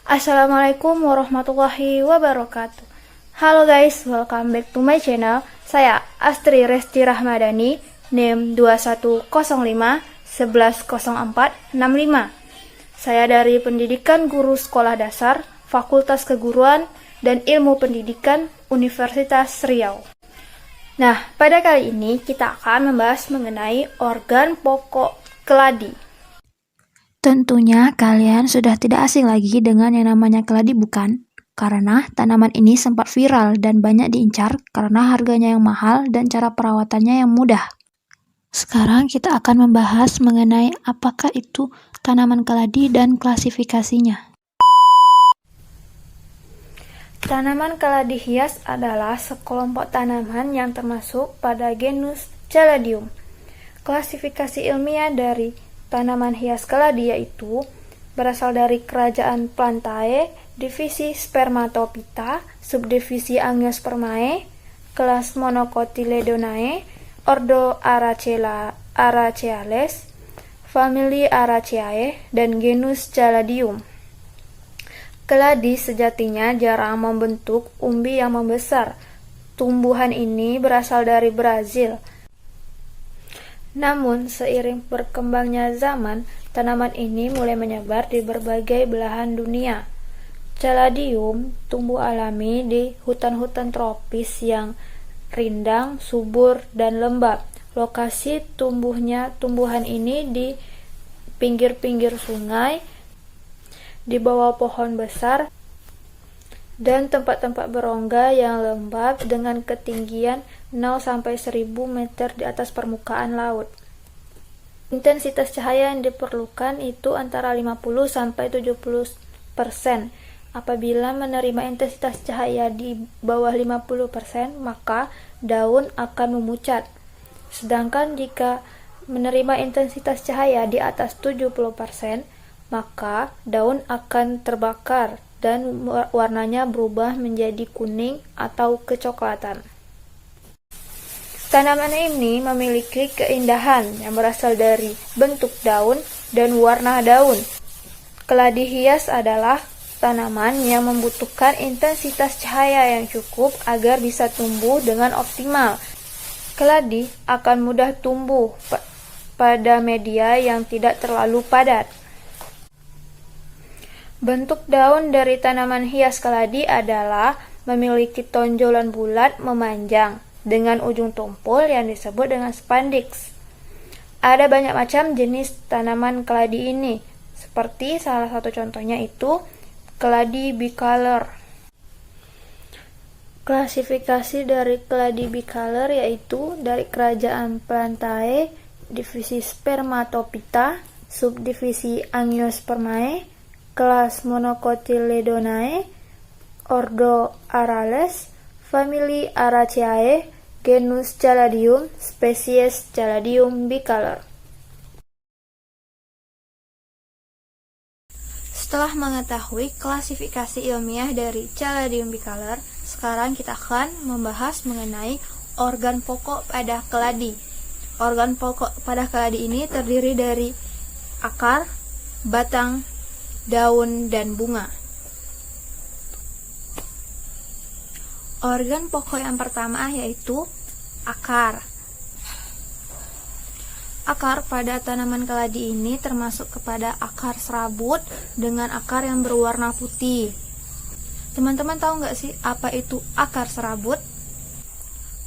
Assalamualaikum warahmatullahi wabarakatuh. Halo guys, welcome back to my channel. Saya Astri Resti Rahmadani, NIM 2105110465. Saya dari Pendidikan Guru Sekolah Dasar, Fakultas Keguruan dan Ilmu Pendidikan Universitas Riau. Nah, pada kali ini kita akan membahas mengenai organ pokok keladi. Tentunya kalian sudah tidak asing lagi dengan yang namanya keladi, bukan? Karena tanaman ini sempat viral dan banyak diincar karena harganya yang mahal dan cara perawatannya yang mudah. Sekarang kita akan membahas mengenai apakah itu tanaman keladi dan klasifikasinya. Tanaman keladi hias adalah sekelompok tanaman yang termasuk pada genus Caladium. Klasifikasi ilmiah dari tanaman hias keladi yaitu berasal dari kerajaan Plantae, divisi Spermatophyta, subdivisi Angiospermae, kelas Monocotyledonae, ordo Araceales, famili Araceae, dan genus Caladium. Keladi sejatinya jarang membentuk umbi yang membesar. Tumbuhan ini berasal dari Brazil. Namun, seiring berkembangnya zaman, tanaman ini mulai menyebar di berbagai belahan dunia. Caladium tumbuh alami di hutan-hutan tropis yang rindang, subur, dan lembab. Lokasi tumbuhnya tumbuhan ini di pinggir-pinggir sungai, di bawah pohon besar, dan tempat-tempat berongga yang lembab dengan ketinggian 0-1000 meter di atas permukaan laut. Intensitas cahaya yang diperlukan itu antara 50-70%. Apabila menerima intensitas cahaya di bawah 50%, maka daun akan memucat. Sedangkan jika menerima intensitas cahaya di atas 70%, maka daun akan terbakar dan warnanya berubah menjadi kuning atau kecoklatan. Tanaman ini memiliki keindahan yang berasal dari bentuk daun dan warna daun. Keladi hias adalah tanaman yang membutuhkan intensitas cahaya yang cukup agar bisa tumbuh dengan optimal. Keladi akan mudah tumbuh pada media yang tidak terlalu padat. Bentuk daun dari tanaman hias keladi adalah memiliki tonjolan bulat memanjang dengan ujung tumpul yang disebut dengan spandix. Ada banyak macam jenis tanaman keladi ini, seperti salah satu contohnya itu keladi bicolor. Klasifikasi dari keladi bicolor yaitu dari kerajaan Plantae, divisi Spermatophyta, subdivisi Angiospermae, kelas Monocotyledonae, ordo Arales, famili Araceae, genus Caladium, spesies Caladium bicolor. Setelah mengetahui klasifikasi ilmiah dari Caladium bicolor, sekarang kita akan membahas mengenai organ pokok pada keladi. Organ pokok pada keladi ini terdiri dari akar, batang, daun, dan bunga. Organ pokok yang pertama yaitu akar. Akar pada tanaman keladi ini termasuk kepada akar serabut dengan akar yang berwarna putih. Teman-teman tahu nggak sih apa itu akar serabut?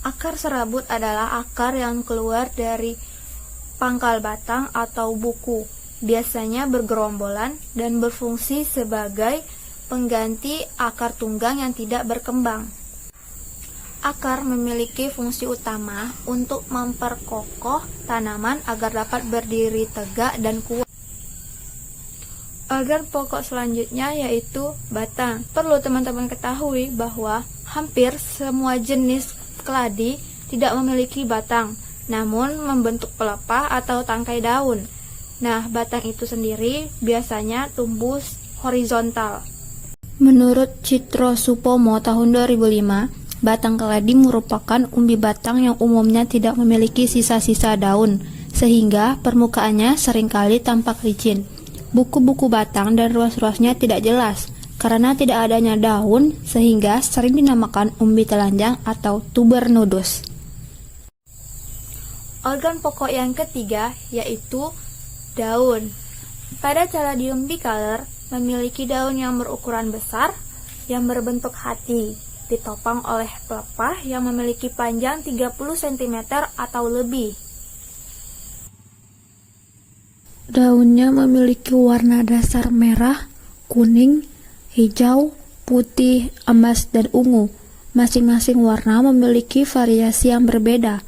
Akar serabut adalah akar yang keluar dari pangkal batang atau buku. Biasanya bergerombolan dan berfungsi sebagai pengganti akar tunggang yang tidak berkembang. Akar memiliki fungsi utama untuk memperkokoh tanaman agar dapat berdiri tegak dan kuat. Organ pokok selanjutnya yaitu batang. Perlu teman-teman ketahui bahwa hampir semua jenis keladi tidak memiliki batang. namun membentuk pelepah atau tangkai daun. Nah, batang itu sendiri biasanya tumbuh horizontal. Menurut Citro Supomo tahun 2005, batang keladi merupakan umbi batang yang umumnya tidak memiliki sisa-sisa daun, sehingga permukaannya seringkali tampak licin. Buku-buku batang dan ruas-ruasnya tidak jelas, karena tidak adanya daun, sehingga sering dinamakan umbi telanjang atau tubernodus. Organ pokok yang ketiga yaitu daun. Pada Caladium bicolor memiliki daun yang berukuran besar, yang berbentuk hati, ditopang oleh pelepah yang memiliki panjang 30 cm atau lebih. Daunnya memiliki warna dasar merah, kuning, hijau, putih, emas, dan ungu. Masing-masing warna memiliki variasi yang berbeda.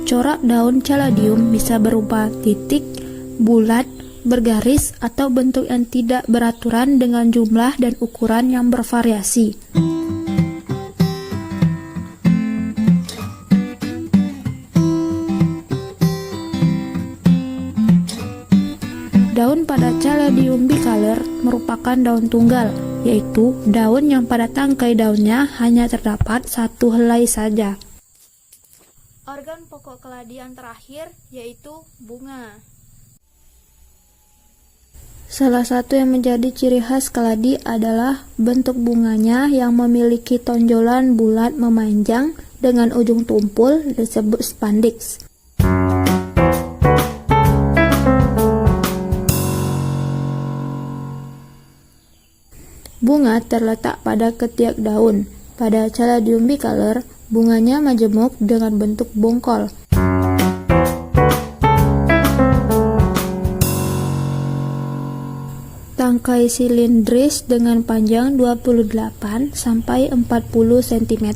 Corak daun Caladium bisa berupa titik, bulat, bergaris, atau bentuk yang tidak beraturan dengan jumlah dan ukuran yang bervariasi. Daun pada Caladium bicolor merupakan daun tunggal, yaitu daun yang pada tangkai daunnya hanya terdapat satu helai saja. Organ pokok keladi yang terakhir yaitu bunga. Salah satu yang menjadi ciri khas keladi adalah bentuk bunganya yang memiliki tonjolan bulat memanjang dengan ujung tumpul disebut spadix. Bunga terletak pada ketiak daun. Pada Caladium bicolor, bunganya majemuk dengan bentuk bongkol. Tangkai silindris dengan panjang 28 sampai 40 cm.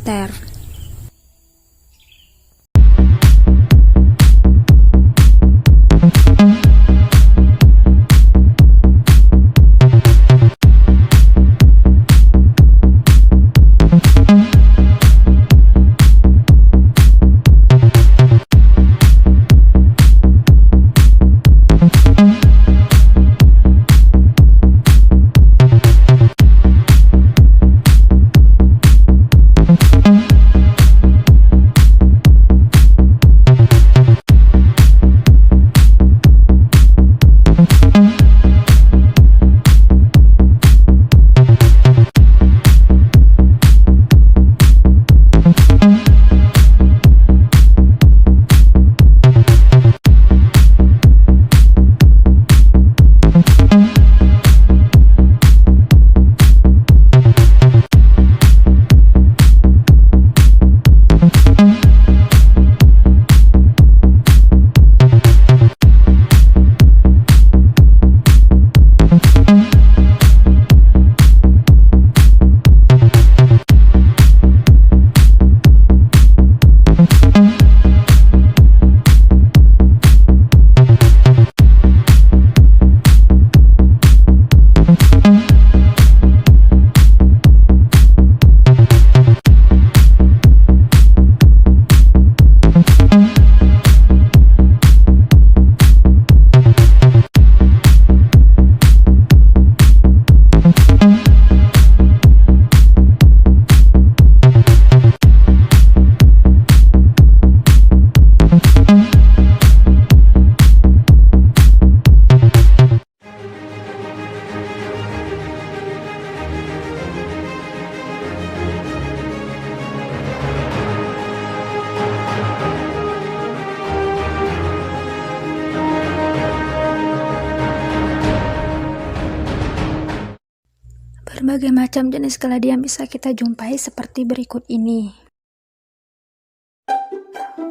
Berbagai macam jenis keladi yang bisa kita jumpai seperti berikut ini.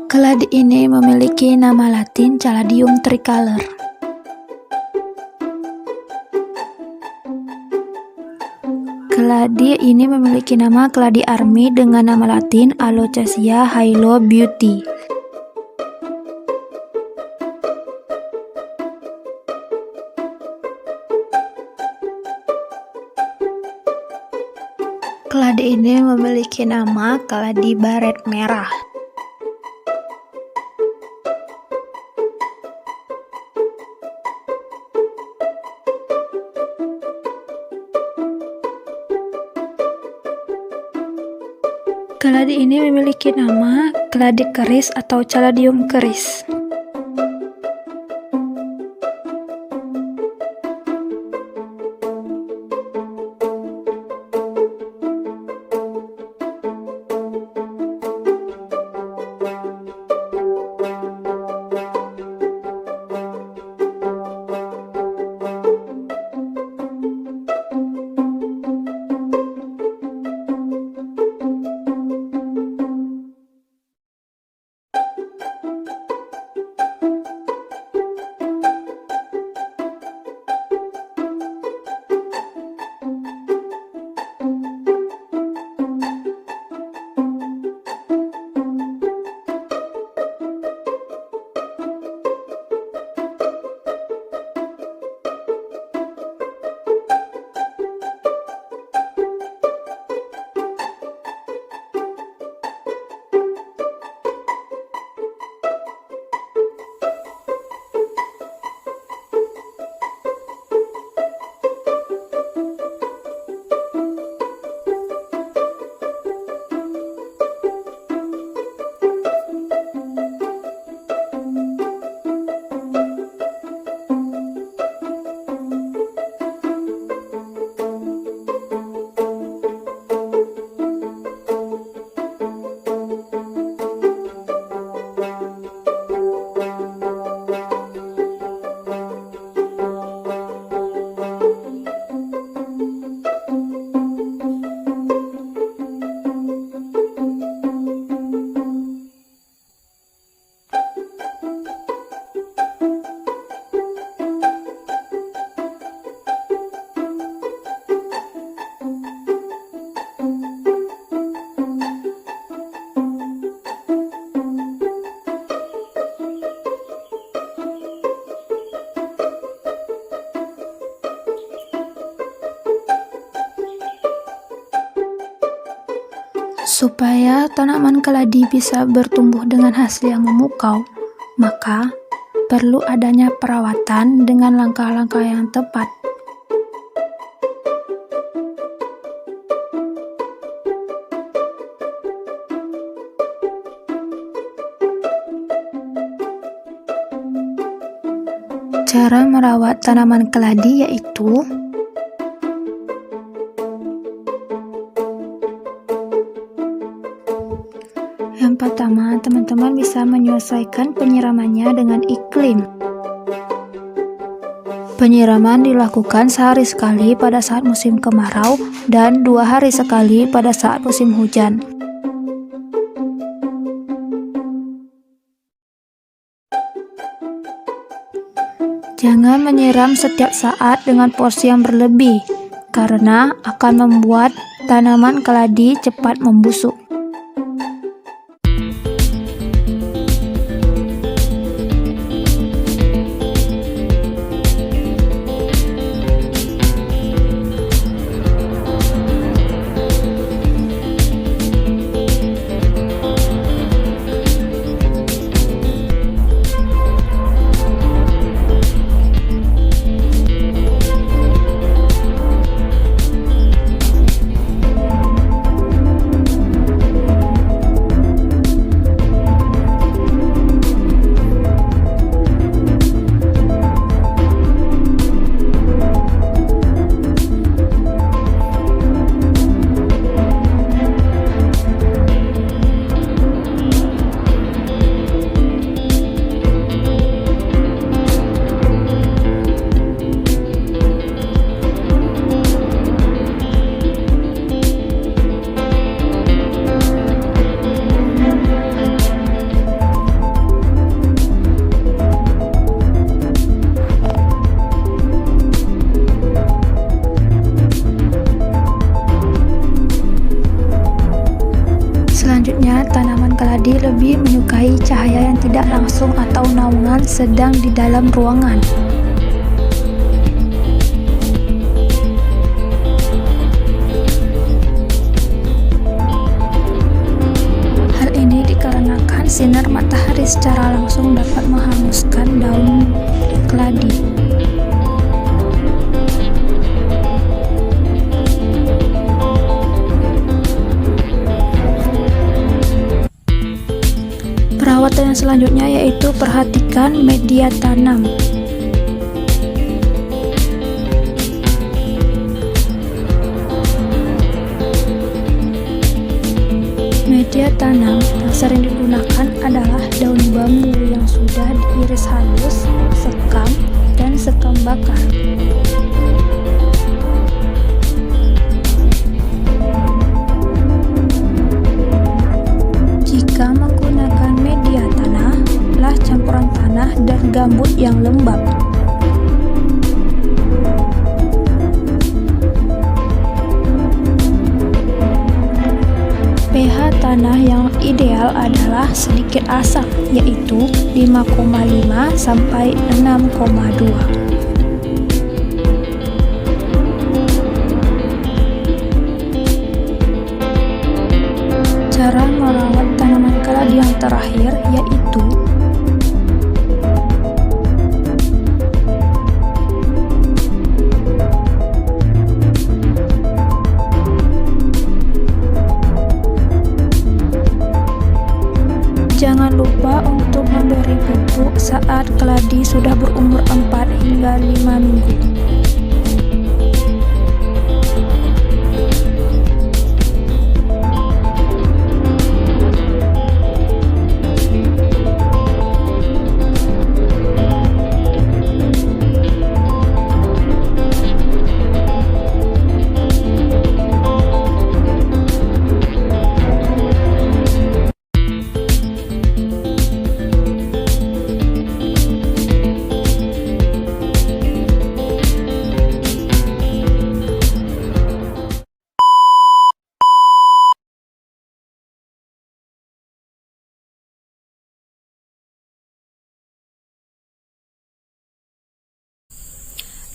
Keladi ini memiliki nama latin Caladium tricolor. Keladi ini memiliki nama keladi army dengan nama latin Alocasia hylo beauty. Keladi ini memiliki nama keladi baret merah. Keladi ini memiliki nama keladi keris atau Caladium keris. Supaya tanaman keladi bisa bertumbuh dengan hasil yang memukau, maka perlu adanya perawatan dengan langkah-langkah yang tepat. Cara merawat tanaman keladi yaitu yang pertama, teman-teman bisa menyesuaikan penyiramannya dengan iklim. Penyiraman dilakukan sehari sekali pada saat musim kemarau dan 2 hari sekali pada saat musim hujan. Jangan menyiram setiap saat dengan porsi yang berlebih, karena akan membuat tanaman keladi cepat membusuk. Selanjutnya, tanaman keladi lebih menyukai cahaya yang tidak langsung atau naungan sedang di dalam ruangan. matahari secara langsung dapat menghanguskan daun keladi. Perawatan yang selanjutnya yaitu perhatikan media tanam. Media tanam yang sering digunakan adalah daun bambu yang sudah diiris halus, sekam, dan sekam bakar. Jika menggunakan media tanah, lah campuran tanah dan gambut yang lembab. pH tanah yang ideal adalah sedikit asam, yaitu 5,5 sampai 6,2. Cara merawat tanaman keladi yang terakhir yaitu jangan lupa untuk memberi pupuk saat keladi sudah berumur 4 hingga 5 minggu.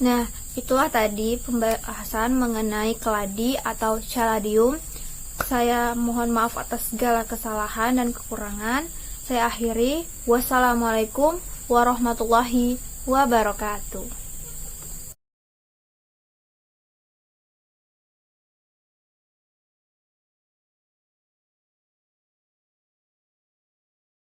Nah, itulah tadi pembahasan mengenai keladi atau Caladium. Saya mohon maaf atas segala kesalahan dan kekurangan. Saya akhiri. Wassalamualaikum warahmatullahi wabarakatuh.